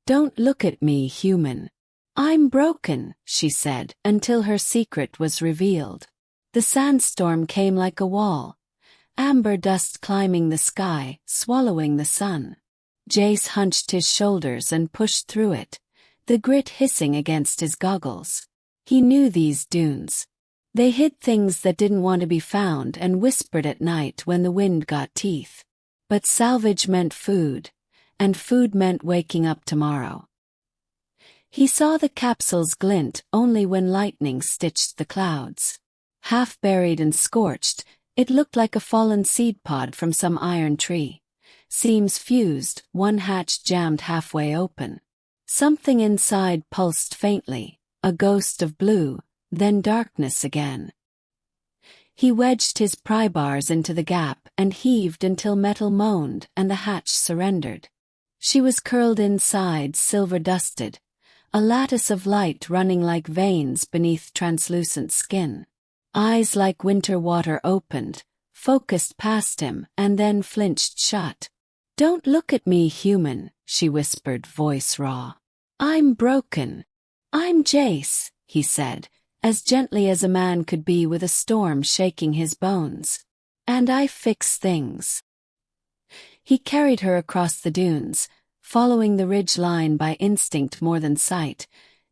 "Don't look at me, human. I'm broken," she said, until her secret was revealed. The sandstorm came like a wall, amber dust climbing the sky, swallowing the sun. Jace hunched his shoulders and pushed through it, the grit hissing against his goggles. He knew these dunes. They hid things that didn't want to be found and whispered at night when the wind got teeth. But salvage meant food, and food meant waking up tomorrow. He saw the capsules glint only when lightning stitched the clouds. Half buried and scorched, it looked like a fallen seed pod from some iron tree. Seams fused, one hatch jammed halfway open. Something inside pulsed faintly, a ghost of blue, then darkness again. He wedged his pry bars into the gap and heaved until metal moaned and the hatch surrendered. She was curled inside, silver-dusted, a lattice of light running like veins beneath translucent skin. Eyes like winter water opened, focused past him, and then flinched shut. "Don't look at me, human," she whispered, voice raw. "I'm broken." "I'm Jace," he said, as gently as a man could be with a storm shaking his bones. "And I fix things." He carried her across the dunes, following the ridge line by instinct more than sight,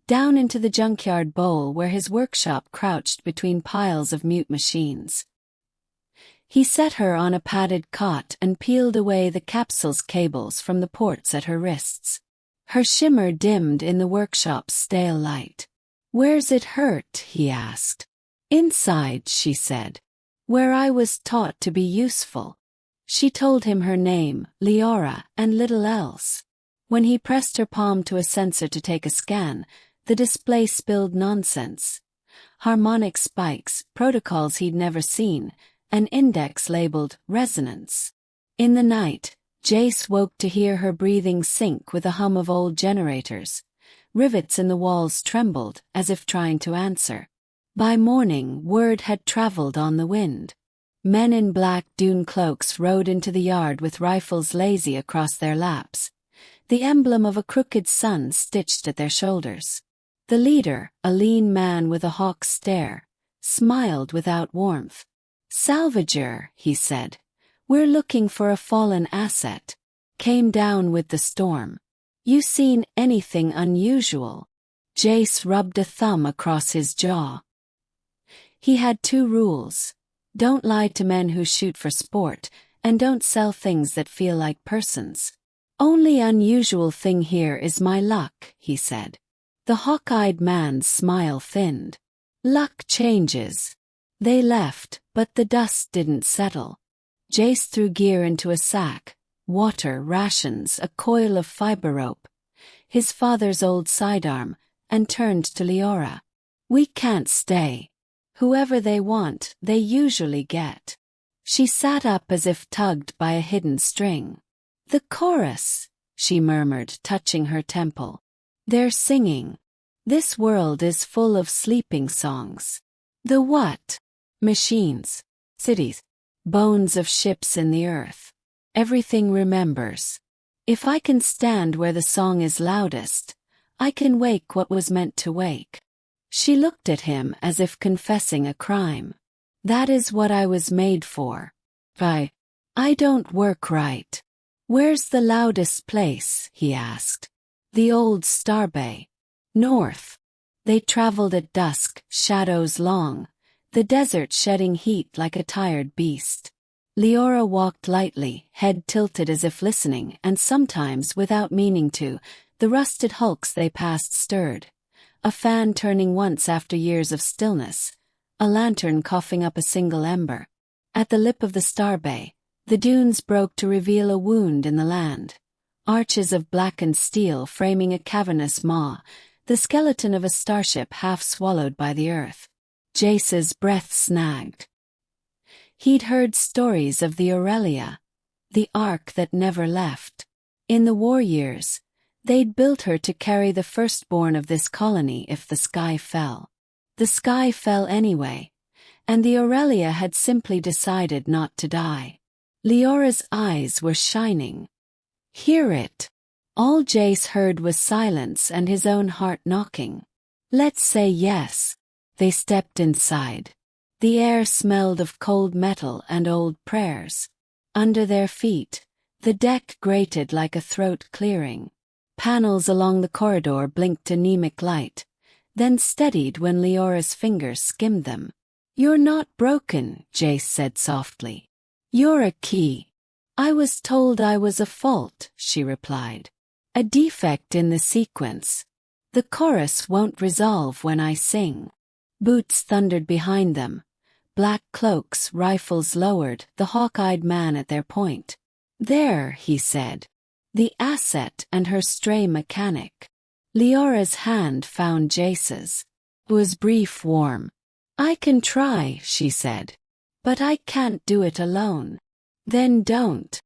down into the junkyard bowl where his workshop crouched between piles of mute machines. He set her on a padded cot and peeled away the capsule's cables from the ports at her wrists. Her shimmer dimmed in the workshop's stale light. "Where's it hurt?" he asked. "Inside," she said. "Where I was taught to be useful." She told him her name, Liora, and little else. When he pressed her palm to a sensor to take a scan, the display spilled nonsense. Harmonic spikes, protocols he'd never seen, an index labeled resonance. In the night, Jace woke to hear her breathing sync with a hum of old generators. Rivets in the walls trembled, as if trying to answer. By morning, word had traveled on the wind. Men in black dune cloaks rode into the yard with rifles lazy across their laps, the emblem of a crooked sun stitched at their shoulders. The leader, a lean man with a hawk's stare, smiled without warmth. "Salvager," he said. "We're looking for a fallen asset. Came down with the storm. You seen anything unusual?" Jace rubbed a thumb across his jaw. He had 2 rules. Don't lie to men who shoot for sport, and don't sell things that feel like persons. "Only unusual thing here is my luck," he said. The hawk-eyed man's smile thinned. "Luck changes." They left, but the dust didn't settle. Jace threw gear into a sack, water, rations, a coil of fiber rope, his father's old sidearm, and turned to Liora. "We can't stay. Whoever they want, they usually get." She sat up as if tugged by a hidden string. "The chorus," she murmured, touching her temple. "They're singing. This world is full of sleeping songs." "The what?" "Machines. Cities. Bones of ships in the earth. Everything remembers. If I can stand where the song is loudest, I can wake what was meant to wake." She looked at him as if confessing a crime. "That is what I was made for. I don't work right." "Where's the loudest place?" he asked. "The old starbay. North." They traveled at dusk, shadows long, the desert shedding heat like a tired beast. Liora walked lightly, head tilted as if listening, and sometimes, without meaning to, the rusted hulks they passed stirred. A fan turning once after years of stillness, a lantern coughing up a single ember. At the lip of the starbay, the dunes broke to reveal a wound in the land. Arches of blackened steel framing a cavernous maw, the skeleton of a starship half swallowed by the earth. Jace's breath snagged. He'd heard stories of the Aurelia, the ark that never left. In the war years, they'd built her to carry the firstborn of this colony if the sky fell. The sky fell anyway, and the Aurelia had simply decided not to die. Liora's eyes were shining. "Hear it." All Jace heard was silence and his own heart knocking. Let's say yes. They stepped inside. The air smelled of cold metal and old prayers. Under their feet, the deck grated like a throat clearing. Panels along the corridor blinked anemic light, then steadied when Liora's fingers skimmed them. "You're not broken," Jace said softly. "You're a key." "I was told I was a fault," she replied. "A defect in the sequence. The chorus won't resolve when I sing." Boots thundered behind them. Black cloaks, rifles lowered, the hawk-eyed man at their point. "There," he said. "The asset and her stray mechanic." Liora's hand found Jace's. It was brief, warm. "I can try," she said. "But I can't do it alone." "Then don't."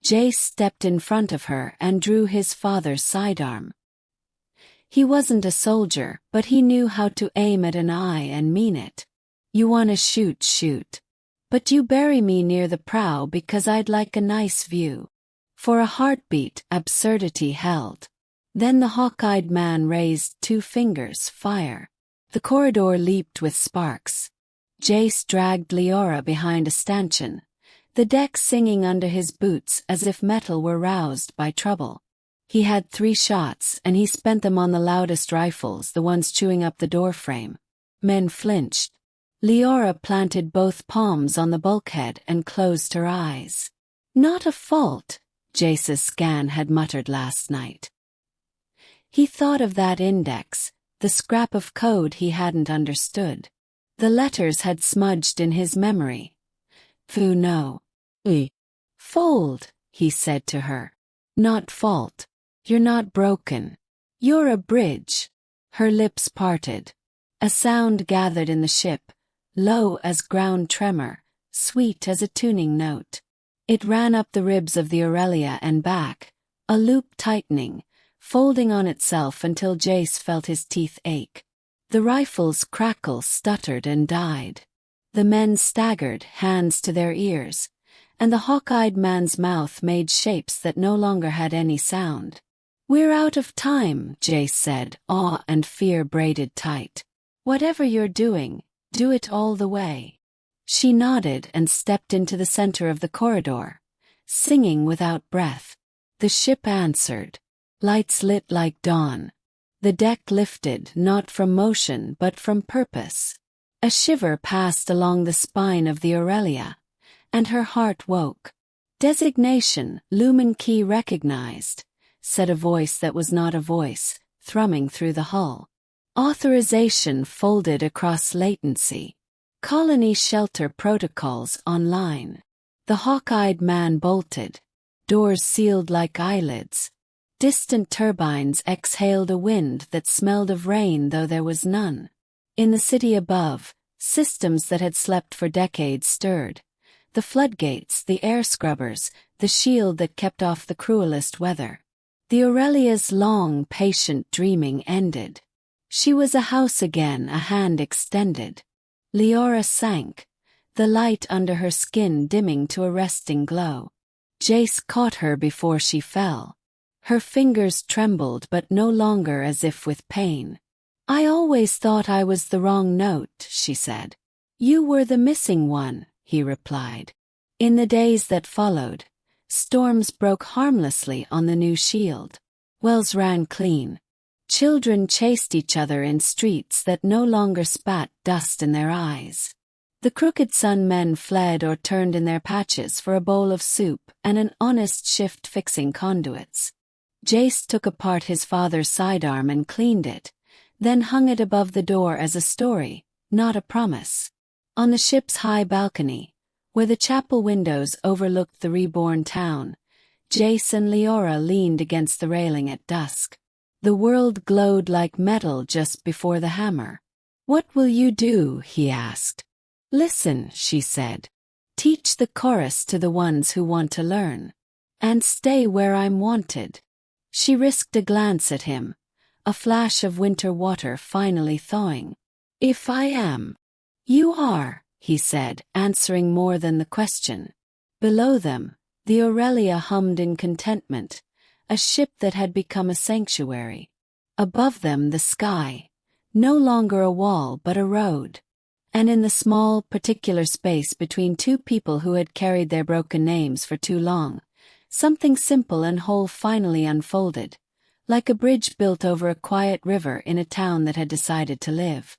Jace stepped in front of her and drew his father's sidearm. He wasn't a soldier, but he knew how to aim at an eye and mean it. "You wanna shoot, shoot. But you bury me near the prow because I'd like a nice view." For a heartbeat, absurdity held. Then the hawk-eyed man raised 2 fingers, fire. The corridor leaped with sparks. Jace dragged Liora behind a stanchion, the deck singing under his boots as if metal were roused by trouble. He had 3 shots, and he spent them on the loudest rifles, the ones chewing up the doorframe. Men flinched. Liora planted both palms on the bulkhead and closed her eyes. "Not a fault," Jace's scan had muttered last night. He thought of that index, the scrap of code he hadn't understood. The letters had smudged in his memory. "Fu no. Fold," he said to her. "Not fault. You're not broken. You're a bridge." Her lips parted. A sound gathered in the ship, low as ground tremor, sweet as a tuning note. It ran up the ribs of the Aurelia and back, a loop tightening, folding on itself until Jace felt his teeth ache. The rifle's crackle stuttered and died. The men staggered, hands to their ears, and the hawk-eyed man's mouth made shapes that no longer had any sound. "We're out of time," Jace said, awe and fear braided tight. "Whatever you're doing, do it all the way." She nodded and stepped into the center of the corridor, singing without breath. The ship answered. Lights lit like dawn. The deck lifted, not from motion but from purpose. A shiver passed along the spine of the Aurelia, and her heart woke. "Designation, Lumen Key recognized," said a voice that was not a voice, thrumming through the hull. "Authorization folded across latency. Colony shelter protocols online." The hawk-eyed man bolted. Doors sealed like eyelids. Distant turbines exhaled a wind that smelled of rain though there was none. In the city above, systems that had slept for decades stirred. The floodgates, the air scrubbers, the shield that kept off the cruelest weather. The Aurelia's long, patient dreaming ended. She was a house again, a hand extended. Liora sank, the light under her skin dimming to a resting glow. Jace caught her before she fell. Her fingers trembled but no longer as if with pain. "I always thought I was the wrong note," she said. "You were the missing one," he replied. In the days that followed, storms broke harmlessly on the new shield. Wells ran clean. Children chased each other in streets that no longer spat dust in their eyes. The Crooked Sun men fled or turned in their patches for a bowl of soup and an honest shift fixing conduits. Jace took apart his father's sidearm and cleaned it, then hung it above the door as a story, not a promise. On the ship's high balcony, where the chapel windows overlooked the reborn town, Jace and Liora leaned against the railing at dusk. The world glowed like metal just before the hammer. "What will you do?" he asked. "Listen," she said. "Teach the chorus to the ones who want to learn. And stay where I'm wanted." She risked a glance at him, a flash of winter water finally thawing. "If I am." "You are," he said, answering more than the question. Below them, the Aurelia hummed in contentment, a ship that had become a sanctuary. Above them the sky, no longer a wall but a road. And in the small, particular space between two people who had carried their broken names for too long, something simple and whole finally unfolded, like a bridge built over a quiet river in a town that had decided to live.